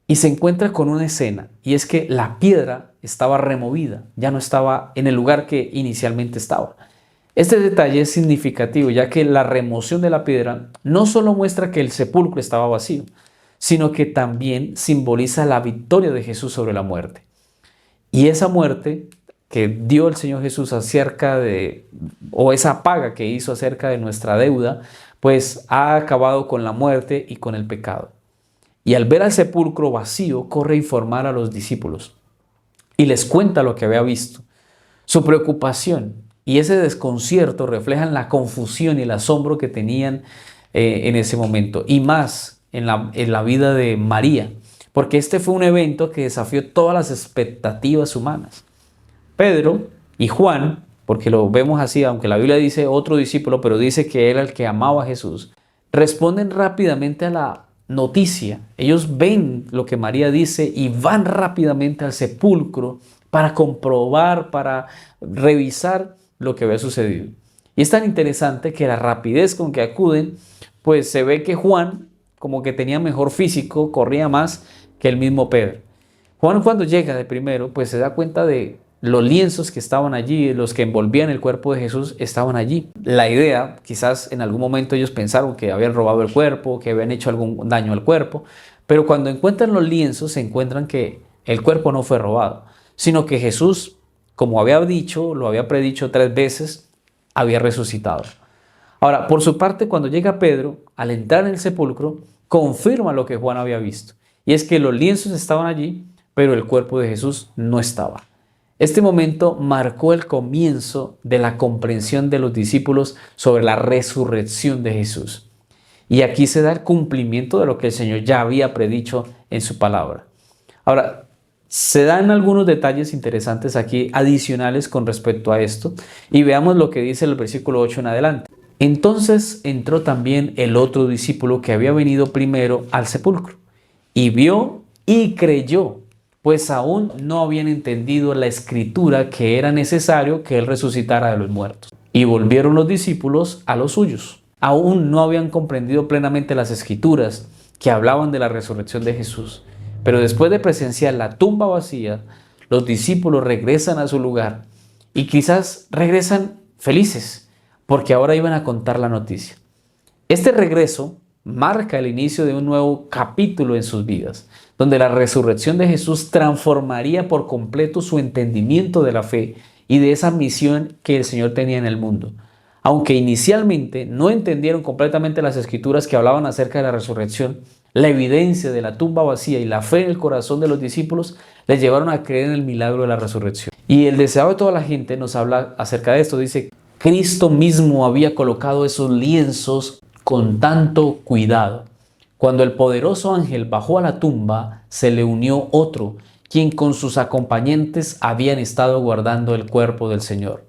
y se encuentra con una escena, y es que la piedra estaba removida, ya no estaba en el lugar que inicialmente estaba. Este detalle es significativo, ya que la remoción de la piedra no solo muestra que el sepulcro estaba vacío, sino que también simboliza la victoria de Jesús sobre la muerte. Y esa muerte que dio el Señor Jesús o esa paga que hizo acerca de nuestra deuda, pues ha acabado con la muerte y con el pecado. Y al ver al sepulcro vacío, corre a informar a los discípulos y les cuenta lo que había visto. Su preocupación y ese desconcierto reflejan la confusión y el asombro que tenían en ese momento, y más en la vida de María, porque este fue un evento que desafió todas las expectativas humanas. Pedro y Juan, porque lo vemos así, aunque la Biblia dice otro discípulo, pero dice que era el que amaba a Jesús, responden rápidamente a la noticia. Ellos ven lo que María dice y van rápidamente al sepulcro para comprobar, para revisar lo que había sucedido. Y es tan interesante que la rapidez con que acuden, pues se ve que Juan como que tenía mejor físico, corría más que el mismo Pedro. Juan, cuando llega de primero, pues se da cuenta de los lienzos que estaban allí, los que envolvían el cuerpo de Jesús estaban allí. La idea, quizás en algún momento ellos pensaron que habían robado el cuerpo, que habían hecho algún daño al cuerpo, pero cuando encuentran los lienzos se encuentran que el cuerpo no fue robado, sino que Jesús, como había dicho, lo había predicho 3 veces, había resucitado. Ahora, por su parte, cuando llega Pedro, al entrar en el sepulcro, confirma lo que Juan había visto, y es que los lienzos estaban allí, pero el cuerpo de Jesús no estaba. Este momento marcó el comienzo de la comprensión de los discípulos sobre la resurrección de Jesús. Y aquí se da el cumplimiento de lo que el Señor ya había predicho en su palabra. Ahora, se dan algunos detalles interesantes aquí adicionales con respecto a esto, y veamos lo que dice el versículo 8 en adelante. Entonces entró también el otro discípulo que había venido primero al sepulcro, y vio y creyó, pues aún no habían entendido la escritura que era necesario que él resucitara de los muertos. Y volvieron los discípulos a los suyos. Aún no habían comprendido plenamente las escrituras que hablaban de la resurrección de Jesús. Pero después de presenciar la tumba vacía, los discípulos regresan a su lugar y quizás regresan felices, porque ahora iban a contar la noticia. Este regreso marca el inicio de un nuevo capítulo en sus vidas, donde la resurrección de Jesús transformaría por completo su entendimiento de la fe y de esa misión que el Señor tenía en el mundo. Aunque inicialmente no entendieron completamente las escrituras que hablaban acerca de la resurrección, la evidencia de la tumba vacía y la fe en el corazón de los discípulos les llevaron a creer en el milagro de la resurrección. Y el deseo de toda la gente nos habla acerca de esto. Dice, Cristo mismo había colocado esos lienzos con tanto cuidado. Cuando el poderoso ángel bajó a la tumba, se le unió otro, quien con sus acompañantes habían estado guardando el cuerpo del Señor.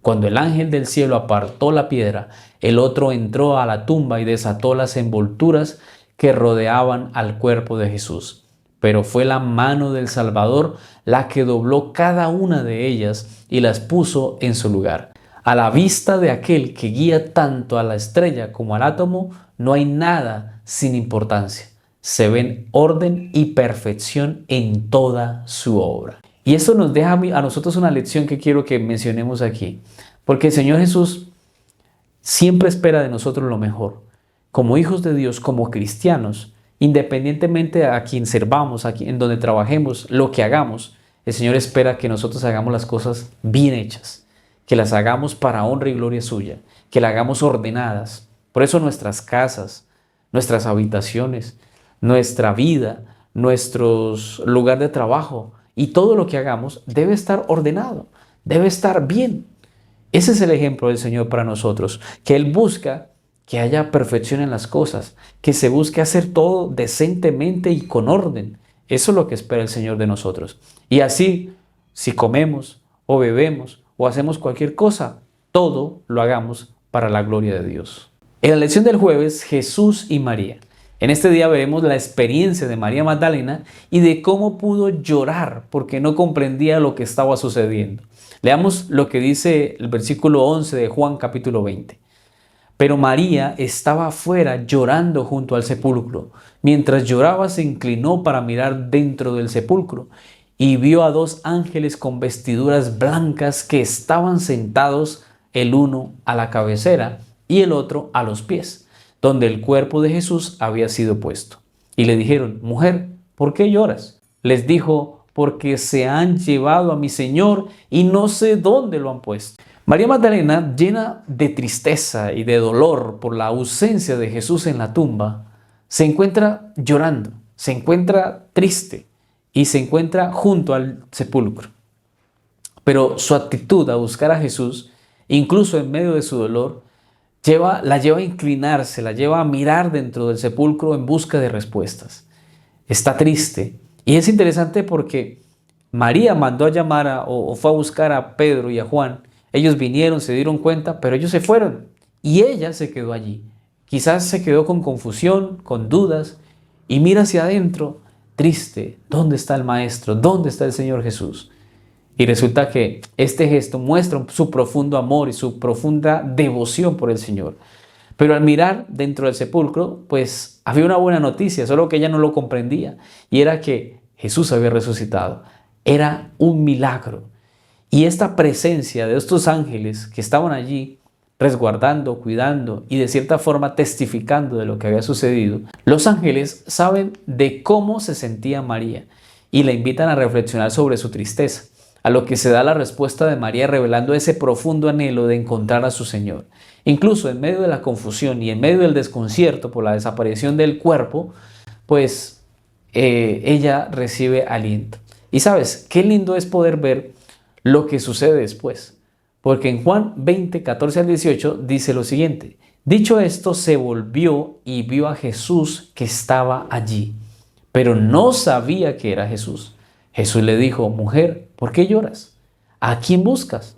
Cuando el ángel del cielo apartó la piedra, el otro entró a la tumba y desató las envolturas que rodeaban al cuerpo de Jesús. Pero fue la mano del Salvador la que dobló cada una de ellas y las puso en su lugar. A la vista de aquel que guía tanto a la estrella como al átomo, no hay nada sin importancia. Se ven orden y perfección en toda su obra. Y esto nos deja a nosotros una lección que quiero que mencionemos aquí. Porque el Señor Jesús siempre espera de nosotros lo mejor. Como hijos de Dios, como cristianos, independientemente a quien servamos, en donde trabajemos, lo que hagamos, el Señor espera que nosotros hagamos las cosas bien hechas, que las hagamos para honra y gloria suya, que las hagamos ordenadas. Por eso nuestras casas, nuestras habitaciones, nuestra vida, nuestros lugares de trabajo y todo lo que hagamos debe estar ordenado, debe estar bien. Ese es el ejemplo del Señor para nosotros, que Él busca que haya perfección en las cosas, que se busque hacer todo decentemente y con orden. Eso es lo que espera el Señor de nosotros. Y así, si comemos o bebemos o hacemos cualquier cosa, todo lo hagamos para la gloria de Dios. En la lección del jueves, Jesús y María. En este día veremos la experiencia de María Magdalena y de cómo pudo llorar porque no comprendía lo que estaba sucediendo. Leamos lo que dice el versículo 11 de Juan capítulo 20. Pero María estaba afuera llorando junto al sepulcro. Mientras lloraba se inclinó para mirar dentro del sepulcro y vio a dos ángeles con vestiduras blancas que estaban sentados, el uno a la cabecera y el otro a los pies, donde el cuerpo de Jesús había sido puesto. Y le dijeron, mujer, ¿por qué lloras? Les dijo, porque se han llevado a mi Señor y no sé dónde lo han puesto. María Magdalena, llena de tristeza y de dolor por la ausencia de Jesús en la tumba, se encuentra llorando, se encuentra triste y se encuentra junto al sepulcro. Pero su actitud a buscar a Jesús, incluso en medio de su dolor, la lleva a inclinarse, la lleva a mirar dentro del sepulcro en busca de respuestas. Está triste. Y es interesante porque María mandó a llamar o fue a buscar a Pedro y a Juan. Ellos vinieron, se dieron cuenta, pero ellos se fueron y ella se quedó allí. Quizás se quedó con confusión, con dudas y mira hacia adentro, triste. ¿Dónde está el Maestro? ¿Dónde está el Señor Jesús? Y resulta que este gesto muestra su profundo amor y su profunda devoción por el Señor. Pero al mirar dentro del sepulcro, pues había una buena noticia, solo que ella no lo comprendía. Y era que Jesús había resucitado. Era un milagro. Y esta presencia de estos ángeles que estaban allí resguardando, cuidando y de cierta forma testificando de lo que había sucedido, los ángeles saben de cómo se sentía María y la invitan a reflexionar sobre su tristeza. A lo que se da la respuesta de María revelando ese profundo anhelo de encontrar a su Señor. Incluso en medio de la confusión y en medio del desconcierto por la desaparición del cuerpo, pues ella recibe aliento. Y sabes, qué lindo es poder ver lo que sucede después. Porque en Juan 20, 14 al 18 dice lo siguiente. Dicho esto, se volvió y vio a Jesús que estaba allí, pero no sabía que era Jesús. Jesús le dijo, mujer, ¿por qué lloras? ¿A quién buscas?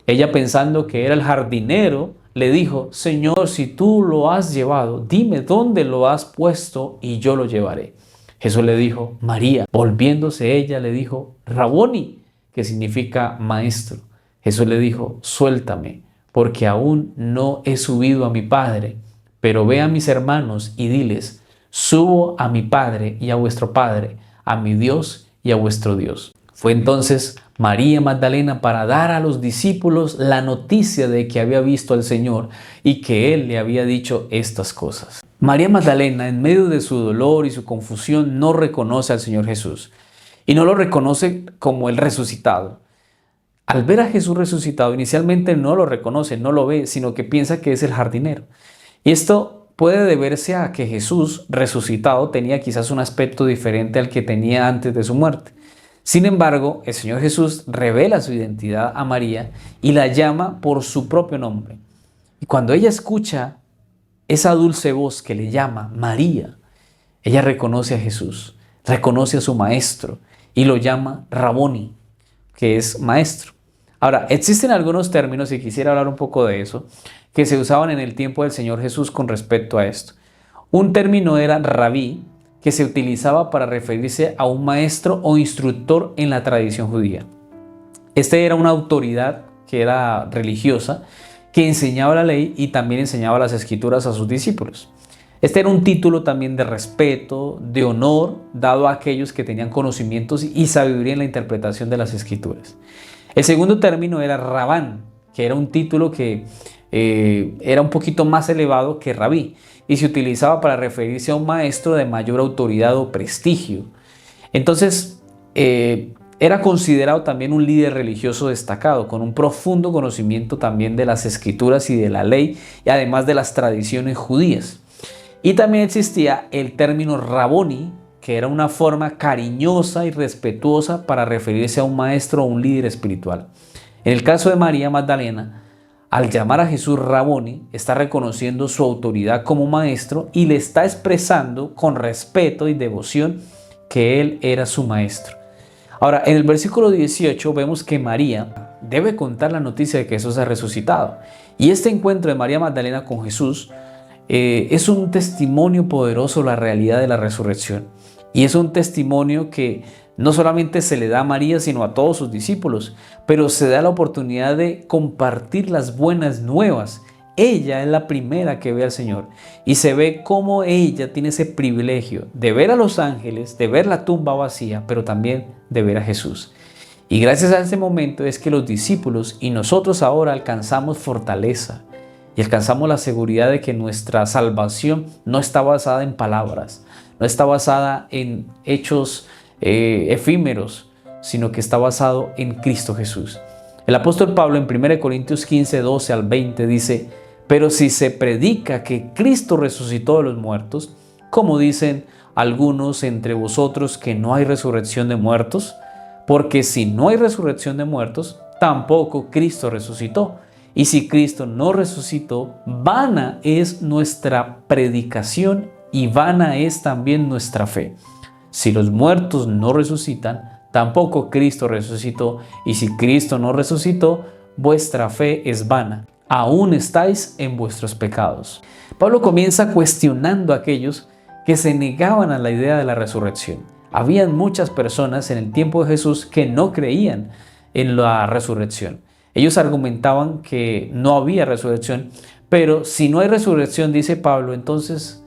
Ella, pensando que era el jardinero, le dijo, Señor, si tú lo has llevado, dime dónde lo has puesto y yo lo llevaré. Jesús le dijo, María. Volviéndose ella le dijo, Raboni, que significa maestro. Jesús le dijo, suéltame, porque aún no he subido a mi Padre, pero ve a mis hermanos y diles, subo a mi Padre y a vuestro Padre, a mi Dios y a vuestro Dios. Fue entonces María Magdalena para dar a los discípulos la noticia de que había visto al Señor y que Él le había dicho estas cosas. María Magdalena, en medio de su dolor y su confusión, no reconoce al Señor Jesús y no lo reconoce como el resucitado. al ver a Jesús resucitado, inicialmente no lo reconoce, no lo ve, sino que piensa que es el jardinero. Y esto puede deberse a que Jesús resucitado tenía quizás un aspecto diferente al que tenía antes de su muerte. Sin embargo, el Señor Jesús revela su identidad a María y la llama por su propio nombre. Y cuando ella escucha esa dulce voz que le llama María, ella reconoce a Jesús, reconoce a su maestro y lo llama Raboni, que es maestro. Ahora, existen algunos términos, y quisiera hablar un poco de eso, que se usaban en el tiempo del Señor Jesús con respecto a esto. Un término era rabí, que se utilizaba para referirse a un maestro o instructor en la tradición judía. Este era una autoridad que era religiosa, que enseñaba la ley y también enseñaba las escrituras a sus discípulos. Este era un título también de respeto, de honor, dado a aquellos que tenían conocimientos y sabiduría en la interpretación de las escrituras. El segundo término era rabán, que era un título que era un poquito más elevado que rabí y se utilizaba para referirse a un maestro de mayor autoridad o prestigio. Entonces, era considerado también un líder religioso destacado, con un profundo conocimiento también de las escrituras y de la ley, y además de las tradiciones judías. Y también existía el término raboni, que era una forma cariñosa y respetuosa para referirse a un maestro o un líder espiritual. En el caso de María Magdalena, al llamar a Jesús Raboni, está reconociendo su autoridad como maestro y le está expresando con respeto y devoción que él era su maestro. Ahora, en el versículo 18 vemos que María debe contar la noticia de que Jesús ha resucitado. Y este encuentro de María Magdalena con Jesús es un testimonio poderoso de la realidad de la resurrección. Y es un testimonio que no solamente se le da a María, sino a todos sus discípulos, pero se da la oportunidad de compartir las buenas nuevas. Ella es la primera que ve al Señor y se ve cómo ella tiene ese privilegio de ver a los ángeles, de ver la tumba vacía, pero también de ver a Jesús. Y gracias a ese momento es que los discípulos y nosotros ahora alcanzamos fortaleza y alcanzamos la seguridad de que nuestra salvación no está basada en palabras, no está basada en hechos efímeros, sino que está basado en Cristo Jesús. El apóstol Pablo en 1 Corintios 15, 12 al 20 dice: pero si se predica que Cristo resucitó de los muertos, ¿cómo dicen algunos entre vosotros que no hay resurrección de muertos? Porque si no hay resurrección de muertos, tampoco Cristo resucitó. Y si Cristo no resucitó, vana es nuestra predicación y vana es también nuestra fe. Si los muertos no resucitan, tampoco Cristo resucitó. Y si Cristo no resucitó, vuestra fe es vana. Aún estáis en vuestros pecados. Pablo comienza cuestionando a aquellos que se negaban a la idea de la resurrección. Habían muchas personas en el tiempo de Jesús que no creían en la resurrección. Ellos argumentaban que no había resurrección, pero si no hay resurrección, dice Pablo, entonces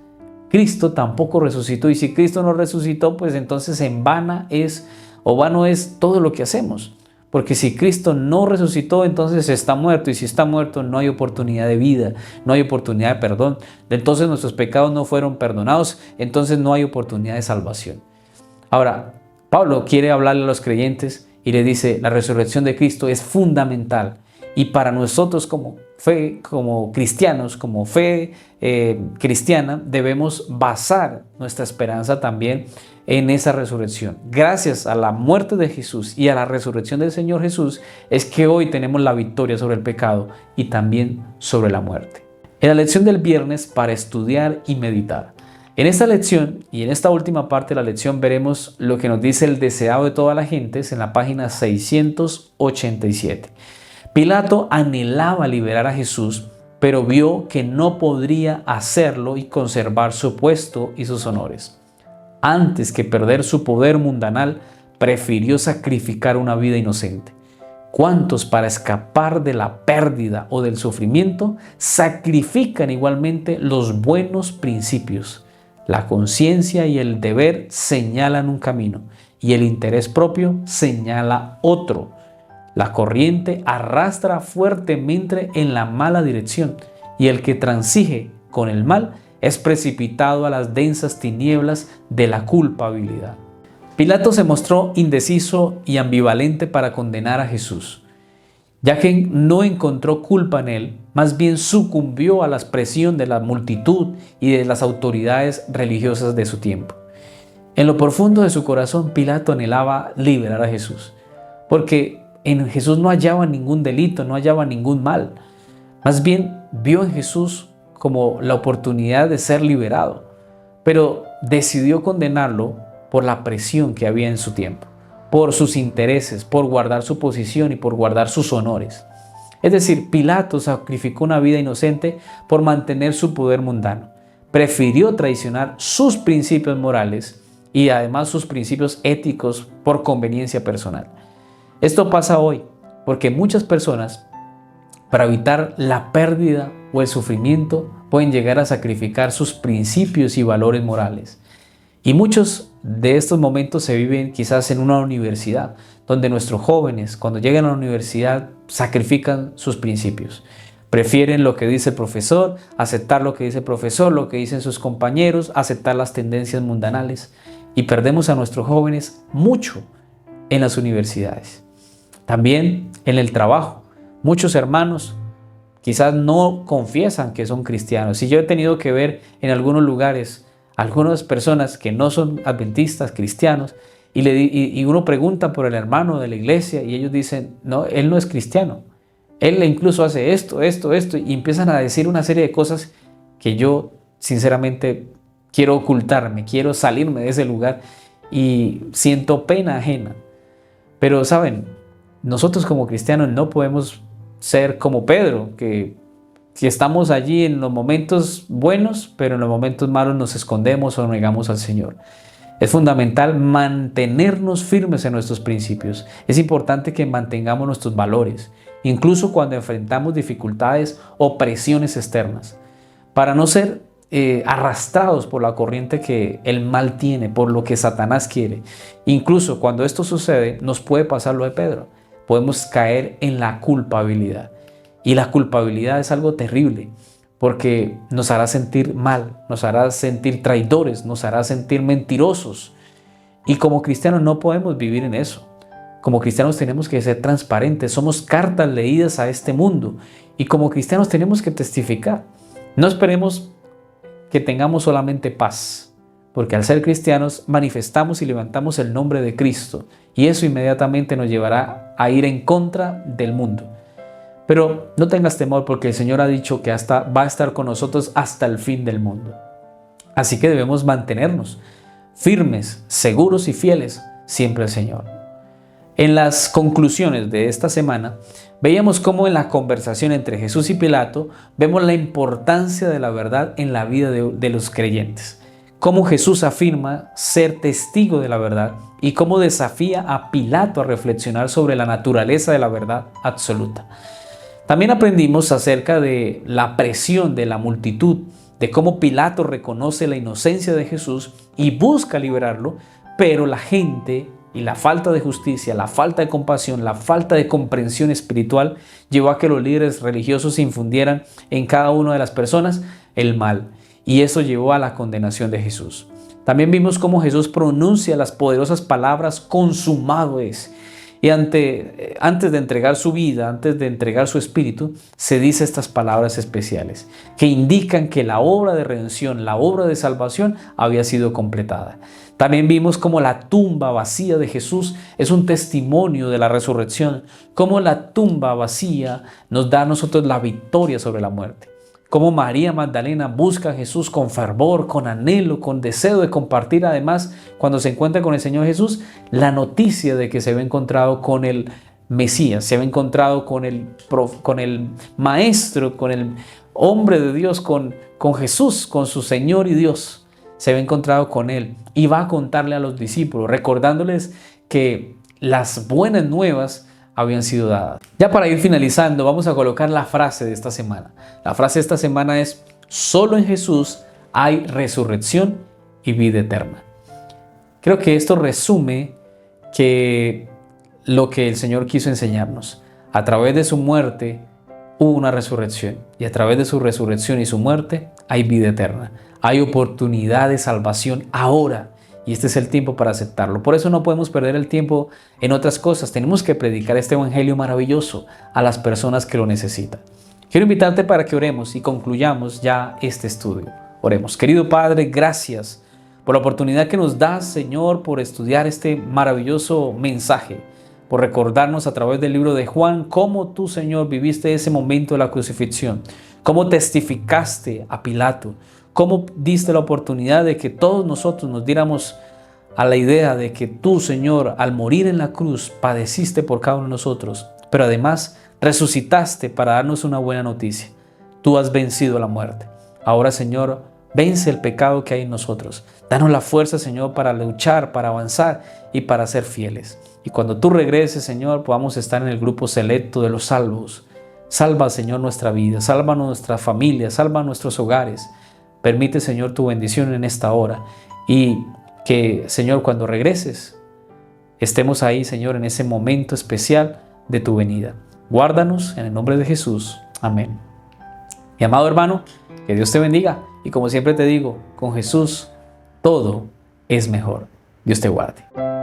Cristo tampoco resucitó. Y si Cristo no resucitó, pues entonces en vano es todo lo que hacemos. Porque si Cristo no resucitó, entonces está muerto. Y si está muerto, no hay oportunidad de vida, no hay oportunidad de perdón. Entonces nuestros pecados no fueron perdonados, entonces no hay oportunidad de salvación. Ahora, Pablo quiere hablarle a los creyentes y le dice: la resurrección de Cristo es fundamental. Y para nosotros como cristianos, como fe cristiana, debemos basar nuestra esperanza también en esa resurrección. Gracias a la muerte de Jesús y a la resurrección del Señor Jesús es que hoy tenemos la victoria sobre el pecado y también sobre la muerte. En la lección del viernes, para estudiar y meditar. En esta lección y en esta última parte de la lección veremos lo que nos dice el deseado de todas las gentes en la página 687. Pilato anhelaba liberar a Jesús, pero vio que no podría hacerlo y conservar su puesto y sus honores. Antes que perder su poder mundanal, prefirió sacrificar una vida inocente. ¿Cuántos, para escapar de la pérdida o del sufrimiento, sacrifican igualmente los buenos principios? La conciencia y el deber señalan un camino y el interés propio señala otro. La corriente arrastra fuertemente en la mala dirección y el que transige con el mal es precipitado a las densas tinieblas de la culpabilidad. Pilato se mostró indeciso y ambivalente para condenar a Jesús. ya que no encontró culpa en él, más bien sucumbió a la presión de la multitud y de las autoridades religiosas de su tiempo. En lo profundo de su corazón, Pilato anhelaba liberar a Jesús, porque en Jesús no hallaba ningún delito, no hallaba ningún mal. Más bien vio en Jesús como la oportunidad de ser liberado, pero decidió condenarlo por la presión que había en su tiempo, por sus intereses, por guardar su posición y por guardar sus honores. Es decir, Pilato sacrificó una vida inocente por mantener su poder mundano. Prefirió traicionar sus principios morales y además sus principios éticos por conveniencia personal. Esto pasa hoy porque muchas personas, para evitar la pérdida o el sufrimiento, pueden llegar a sacrificar sus principios y valores morales. Y muchos de estos momentos se viven quizás en una universidad, donde nuestros jóvenes, cuando llegan a la universidad, sacrifican sus principios. Prefieren lo que dice el profesor, aceptar lo que dice el profesor, lo que dicen sus compañeros, aceptar las tendencias mundanales. Y perdemos a nuestros jóvenes mucho en las universidades. También en el trabajo. Muchos hermanos quizás no confiesan que son cristianos. Y yo he tenido que ver en algunos lugares algunas personas que no son adventistas, cristianos, y uno pregunta por el hermano de la iglesia y ellos dicen, no, él no es cristiano. Él incluso hace esto, y empiezan a decir una serie de cosas que yo sinceramente quiero ocultarme, quiero salirme de ese lugar y siento pena ajena. Pero saben, nosotros como cristianos no podemos ser como Pedro, que estamos allí en los momentos buenos, pero en los momentos malos nos escondemos o negamos al Señor. Es fundamental mantenernos firmes en nuestros principios. Es importante que mantengamos nuestros valores, incluso cuando enfrentamos dificultades o presiones externas, para no ser arrastrados por la corriente que el mal tiene, por lo que Satanás quiere. Incluso cuando esto sucede, nos puede pasar lo de Pedro. Podemos caer en la culpabilidad. Y la culpabilidad es algo terrible, porque nos hará sentir mal, nos hará sentir traidores, nos hará sentir mentirosos. Y como cristianos no podemos vivir en eso. Como cristianos tenemos que ser transparentes, somos cartas leídas a este mundo. Y como cristianos tenemos que testificar. No esperemos que tengamos solamente paz, porque al ser cristianos manifestamos y levantamos el nombre de Cristo, y eso inmediatamente nos llevará a ir en contra del mundo. Pero no tengas temor, porque el Señor ha dicho que va a estar con nosotros hasta el fin del mundo. Así que debemos mantenernos firmes, seguros y fieles siempre al Señor. En las conclusiones de esta semana, veíamos cómo en la conversación entre Jesús y Pilato vemos la importancia de la verdad en la vida de los creyentes. Cómo Jesús afirma ser testigo de la verdad y cómo desafía a Pilato a reflexionar sobre la naturaleza de la verdad absoluta. También aprendimos acerca de la presión de la multitud, de cómo Pilato reconoce la inocencia de Jesús y busca liberarlo, pero la gente y la falta de justicia, la falta de compasión, la falta de comprensión espiritual llevó a que los líderes religiosos infundieran en cada una de las personas el mal, y eso llevó a la condenación de Jesús. También vimos cómo Jesús pronuncia las poderosas palabras consumado es. Y antes de entregar su vida, antes de entregar su espíritu, se dice estas palabras especiales que indican que la obra de redención, la obra de salvación había sido completada. También vimos cómo la tumba vacía de Jesús es un testimonio de la resurrección, cómo la tumba vacía nos da a nosotros la victoria sobre la muerte. Cómo María Magdalena busca a Jesús con fervor, con anhelo, con deseo de compartir además, cuando se encuentra con el Señor Jesús, la noticia de que se había encontrado con el Mesías, se había encontrado con el Maestro, con el hombre de Dios, con Jesús, con su Señor y Dios. Se había encontrado con Él y va a contarle a los discípulos, recordándoles que las buenas nuevas habían sido dadas. Ya para ir finalizando, vamos a colocar la frase de esta semana. La frase de esta semana es: solo en Jesús hay resurrección y vida eterna. Creo que esto resume lo que el Señor quiso enseñarnos. A través de su muerte hubo una resurrección, y a través de su resurrección y su muerte hay vida eterna. Hay oportunidad de salvación ahora, y este es el tiempo para aceptarlo. Por eso no podemos perder el tiempo en otras cosas. Tenemos que predicar este evangelio maravilloso a las personas que lo necesitan. Quiero invitarte para que oremos y concluyamos ya este estudio. Oremos. Querido Padre, gracias por la oportunidad que nos das, Señor, por estudiar este maravilloso mensaje, por recordarnos a través del libro de Juan cómo tú, Señor, viviste ese momento de la crucifixión, cómo testificaste a Pilato, cómo diste la oportunidad de que todos nosotros nos diéramos a la idea de que tú, Señor, al morir en la cruz, padeciste por cada uno de nosotros, pero además resucitaste para darnos una buena noticia. Tú has vencido la muerte. Ahora, Señor, vence el pecado que hay en nosotros. Danos la fuerza, Señor, para luchar, para avanzar y para ser fieles. Y cuando tú regreses, Señor, podamos estar en el grupo selecto de los salvos. Salva, Señor, nuestra vida, salva nuestra familia, salva nuestros hogares. Permite, Señor, tu bendición en esta hora y que, Señor, cuando regreses, estemos ahí, Señor, en ese momento especial de tu venida. Guárdanos en el nombre de Jesús. Amén. Mi amado hermano, que Dios te bendiga y como siempre te digo, con Jesús todo es mejor. Dios te guarde.